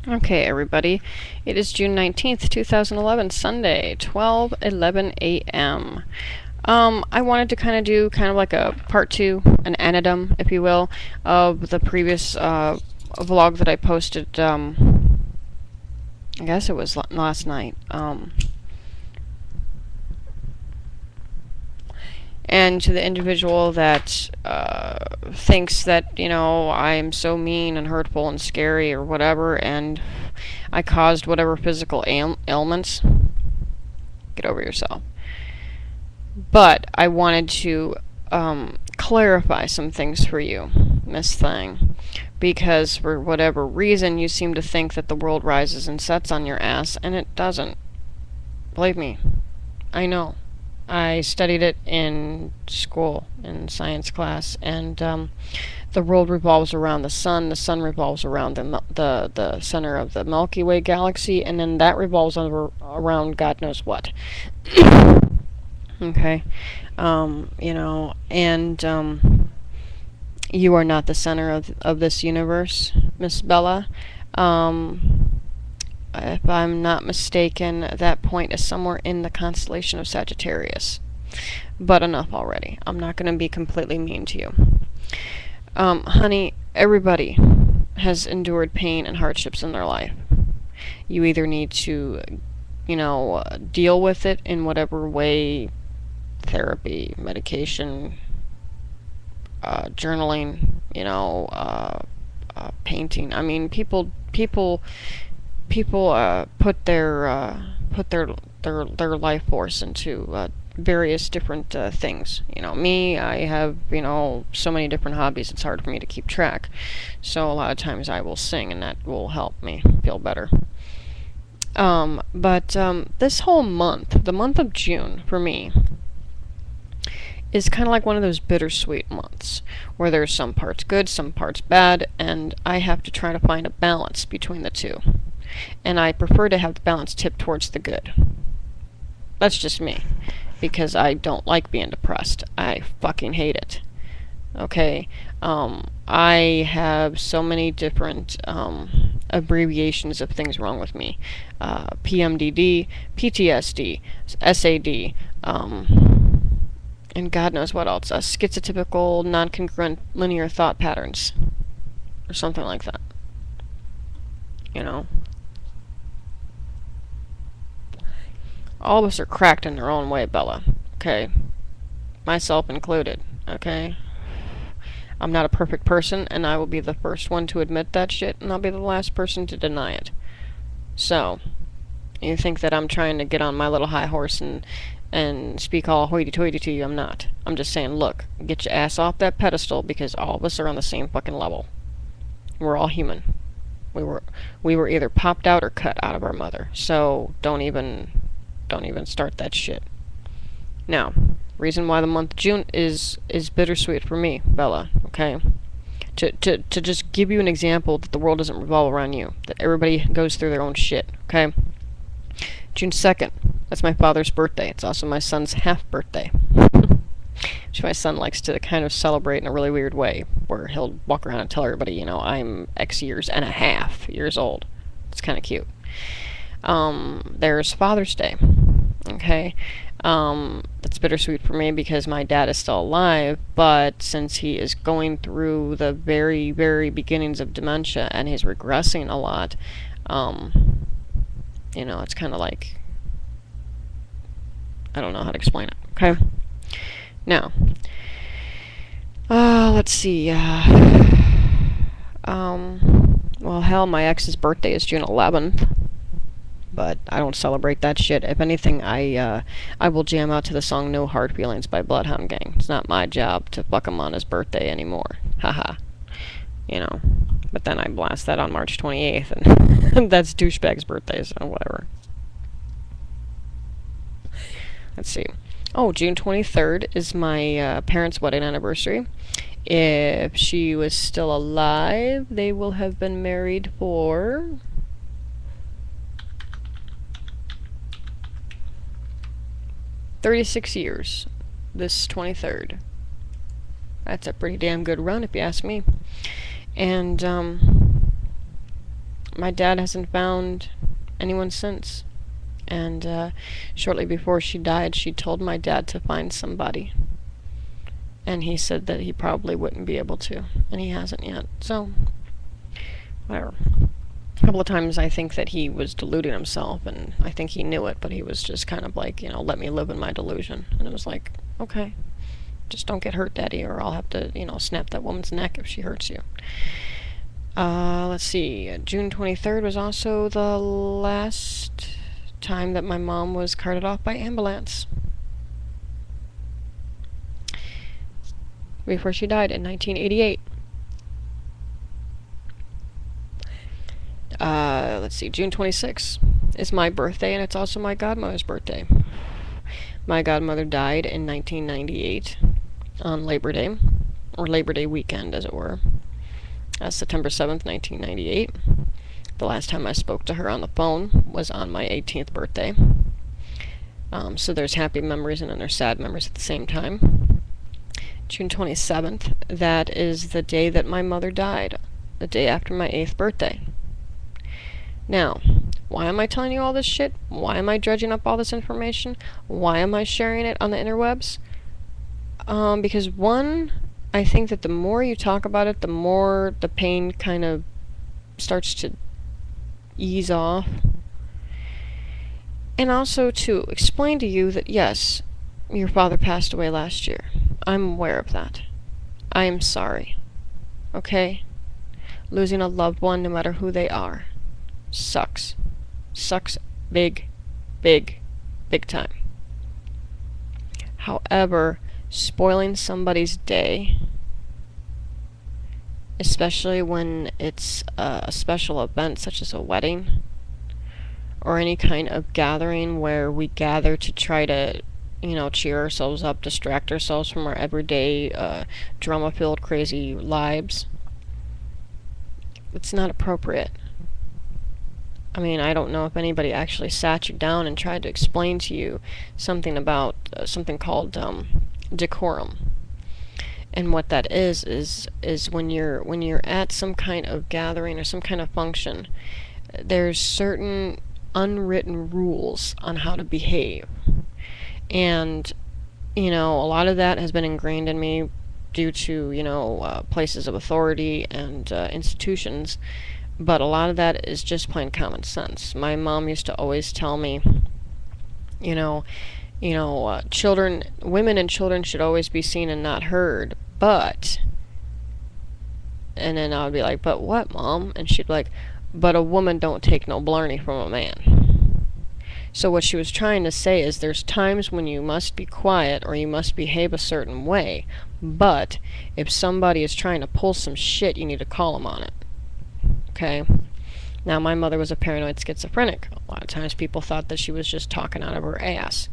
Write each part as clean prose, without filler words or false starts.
Okay, everybody. It is June 19th, 2011, Sunday, 12:11 a.m. I wanted to kind of do kind of like a part two, an annodum, if you will, of the previous vlog that I posted. I guess it was last night. And to the individual that thinks that, I'm so mean and hurtful and scary or whatever, and I caused whatever physical ailments, get over yourself. But I wanted to clarify some things for you, Miss Thang, because for whatever reason you seem to think that the world rises and sets on your ass, and it doesn't. Believe me, I know. I studied it in school, in science class, and the world revolves around the sun revolves around the center of the Milky Way galaxy, and then that revolves around God knows what. Okay? And you are not the center of this universe, Miss Bella. If I'm not mistaken, that point is somewhere in the constellation of Sagittarius. But enough already. I'm not going to be completely mean to you. Honey, everybody has endured pain and hardships in their life. You either need to, deal with it in whatever way, therapy, medication, journaling, painting. I mean, people put their life force into various different things. Me, I have so many different hobbies. It's hard for me to keep track. So a lot of times I will sing, and that will help me feel better. But this whole month, the month of June, for me, is kind of like one of those bittersweet months where there's some parts good, some parts bad, and I have to try to find a balance between the two. And I prefer to have the balance tip towards the good. That's just me, because I don't like being depressed. I fucking hate it. Okay? I have so many different abbreviations of things wrong with me. PMDD, PTSD, SAD, and God knows what else. Schizotypical, non-congruent linear thought patterns. Or something like that. All of us are cracked in their own way, Bella. Okay? Myself included. Okay? I'm not a perfect person, and I will be the first one to admit that shit, and I'll be the last person to deny it. So, you think that I'm trying to get on my little high horse and speak all hoity-toity to you? I'm not. I'm just saying, look, get your ass off that pedestal, because all of us are on the same fucking level. We're all human. We were either popped out or cut out of our mother. So don't even start that shit. Now, reason why the month of June is bittersweet for me, Bella, okay? To just give you an example that the world doesn't revolve around you, that everybody goes through their own shit, okay? June 2nd, that's my father's birthday. It's also my son's half birthday. Which my son likes to kind of celebrate in a really weird way, where he'll walk around and tell everybody, I'm X years and a half years old. It's kind of cute. There's Father's Day. Okay? That's bittersweet for me because my dad is still alive, but since he is going through the very, very beginnings of dementia and he's regressing a lot, it's kind of like, I don't know how to explain it. Okay? Now, let's see. Well, hell, my ex's birthday is June 11th, but I don't celebrate that shit. If anything, I will jam out to the song "No Hard Feelings" by Bloodhound Gang. It's not my job to fuck him on his birthday anymore. Haha. But then I blast that on March 28th, and that's douchebag's birthday, so whatever. Let's see. Oh, June 23rd is my parents' wedding anniversary. If she was still alive, they will have been married for 36 years. This 23rd. That's a pretty damn good run, if you ask me. And My dad hasn't found anyone since. And shortly before she died, she told my dad to find somebody. And he said that he probably wouldn't be able to. And he hasn't yet. So, whatever. A couple of times I think that he was deluding himself, and I think he knew it, but he was just kind of like, let me live in my delusion. And it was like, okay, just don't get hurt, Daddy, or I'll have to, snap that woman's neck if she hurts you. Let's see. June 23rd was also the last time that my mom was carted off by ambulance. Before she died in 1988. Let's see. June 26th is my birthday, and it's also my godmother's birthday. My godmother died in 1998 on Labor Day, or Labor Day weekend, as it were. September 7th, 1998. The last time I spoke to her on the phone was on my 18th birthday. So there's happy memories and then there's sad memories at the same time. June 27th, that is the day that my mother died, the day after my 8th birthday. Now, why am I telling you all this shit? Why am I dredging up all this information? Why am I sharing it on the interwebs? Because one, I think that the more you talk about it, the more the pain kind of starts to ease off. And also to explain to you that yes, your father passed away last year. I'm aware of that. I am sorry. Okay? Losing a loved one, no matter who they are, sucks. Sucks big, big, big time. However, spoiling somebody's day, especially when it's a special event such as a wedding or any kind of gathering where we gather to try to, cheer ourselves up, distract ourselves from our everyday drama-filled crazy lives, it's not appropriate. I mean, I don't know if anybody actually sat you down and tried to explain to you something about something called decorum. And what that is when you're at some kind of gathering or some kind of function, there's certain unwritten rules on how to behave. And, a lot of that has been ingrained in me due to, places of authority and institutions. But a lot of that is just plain common sense. My mom used to always tell me, children, women and children should always be seen and not heard, but, and then I would be like, but what, Mom? And she'd be like, but a woman don't take no blarney from a man. So what she was trying to say is there's times when you must be quiet or you must behave a certain way, but if somebody is trying to pull some shit, you need to call them on it. Okay? Now, my mother was a paranoid schizophrenic. A lot of times people thought that she was just talking out of her ass.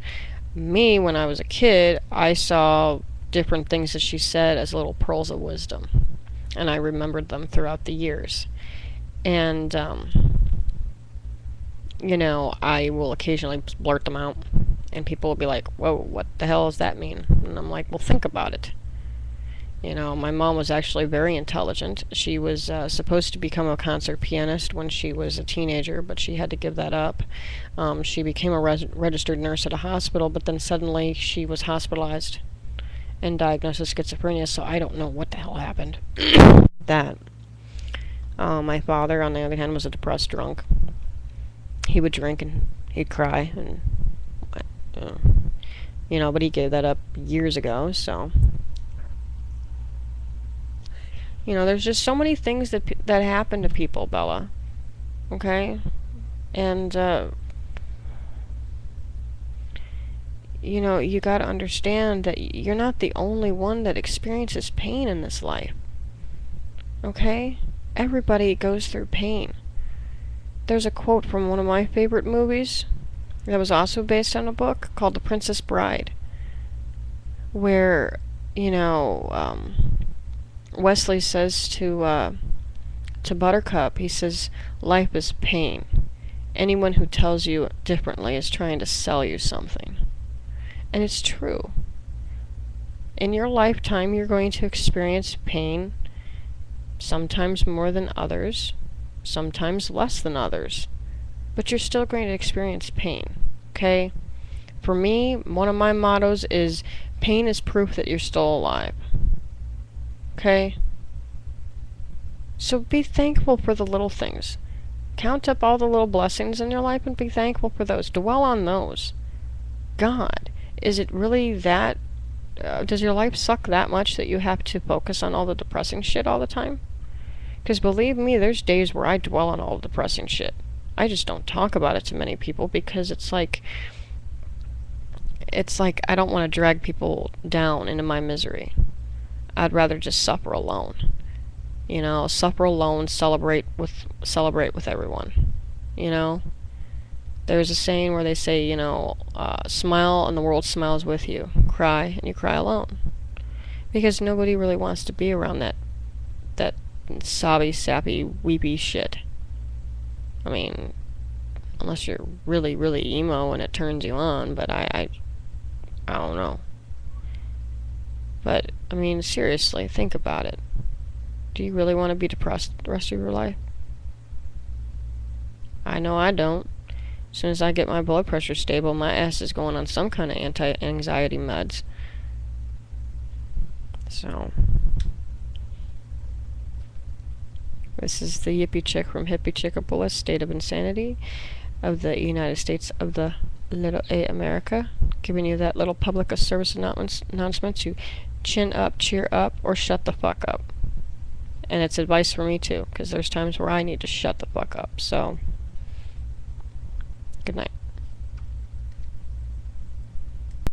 Me, when I was a kid, I saw different things that she said as little pearls of wisdom. And I remembered them throughout the years. And, I will occasionally blurt them out. And people will be like, whoa, what the hell does that mean? And I'm like, well, think about it. My mom was actually very intelligent. She was supposed to become a concert pianist when she was a teenager, but she had to give that up. She became a registered nurse at a hospital, but then suddenly she was hospitalized and diagnosed with schizophrenia, so I don't know what the hell happened. That. My father, on the other hand, was a depressed drunk. He would drink and he'd cry, and but he gave that up years ago, so... there's just so many things that happen to people, Bella. Okay? And, you gotta understand that you're not the only one that experiences pain in this life. Okay? Everybody goes through pain. There's a quote from one of my favorite movies that was also based on a book called The Princess Bride, where, Wesley says to Buttercup, he says, life is pain. Anyone who tells you differently is trying to sell you something. And it's true. In your lifetime, you're going to experience pain, sometimes more than others. sometimes less than others. But you're still going to experience pain, okay? For me, one of my mottos is pain is proof that you're still alive. Okay? So be thankful for the little things. Count up all the little blessings in your life and be thankful for those. Dwell on those. God, is it really that? Does your life suck that much that you have to focus on all the depressing shit all the time? Because believe me, there's days where I dwell on all the depressing shit. I just don't talk about it to many people because it's like I don't want to drag people down into my misery. I'd rather just suffer alone. You know, suffer alone, celebrate with everyone. You know, there's a saying where they say, you know, smile and the world smiles with you. Cry and you cry alone. Because nobody really wants to be around that sobby, sappy, weepy shit. I mean, unless you're really, really emo and it turns you on, but I don't know. But, I mean, seriously, think about it. Do you really want to be depressed the rest of your life? I know I don't. As soon as I get my blood pressure stable, my ass is going on some kind of anti-anxiety meds. So, this is the Yippee Chick from Hippie Chickapolis, State of Insanity of the United States of the Little A America, giving you that little public service announcement to chin up, cheer up, or shut the fuck up. And it's advice for me too, because there's times where I need to shut the fuck up. So, good night.